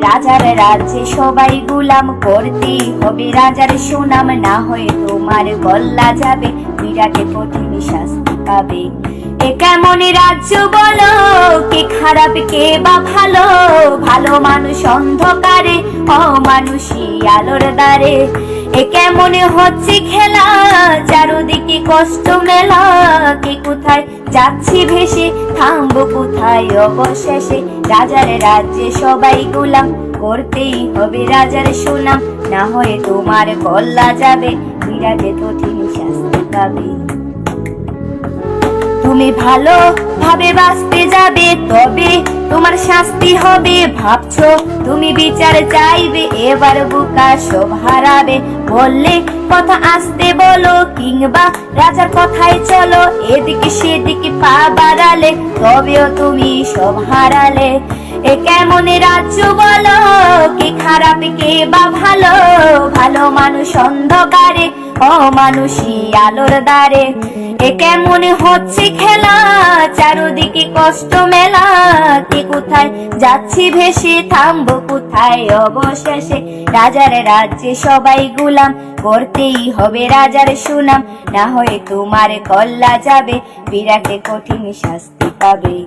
রাজার রাজ্যে সবাই গোলাম, করতেই হবে রাজার সুনাম, না হয়ে তোমার গল্লা যাবে, বিরাটে কঠিন শাস্তি পাবে। এ কেমন রাজ্য বলো, কে খারাপ কে বা ভালো, ভালো মানুষ অন্ধকারে, অমানুষী আলোর দ্বারে। এ কেমন হচ্ছে খেলা, চারদিকে কষ্ট মেলা, কে কোথায় যাচ্ছি ভেসে, থামবো কোথায় অবশেষে। রাজার রাজ্যে সবাই গোলাম, করতেই হবে রাজার সুনাম, না হয়ে তোমার গল্লা যাবে, বিরাটে কঠিন শাস্তি পাবে। তুমি ভালো ভাবে বাঁচতে যাবে, তবে তোমার শাস্তি হবে, ভাবছো তুমি বিচার চাইবে, এবার বোকা সব হারাবে। বললে কথা আসতে বলো, কিংবা রাজার কথায় চলো, এদিকে সেদিকে পা বাড়ালে, তবেও তুমি সব হারালে। এ কেমন রাজ্য বলো, কে খারাপ কে বা ভালো, ভালো মানুষ অন্ধকারে, অমানুষী আলোর দ্বারে। এ কেমন হচ্ছে খেলা, চারদিকে কষ্ট মেলা, কে কোথায় যাচ্ছি ভেসে, থামবো কোথায় অবশেষে। রাজার রাজ্যে সবাই গোলাম, করতেই হবে রাজার সুনাম, না হয়ে তোমার গল্লা যাবে, বিরাটে কঠিন শাস্তি পাবে।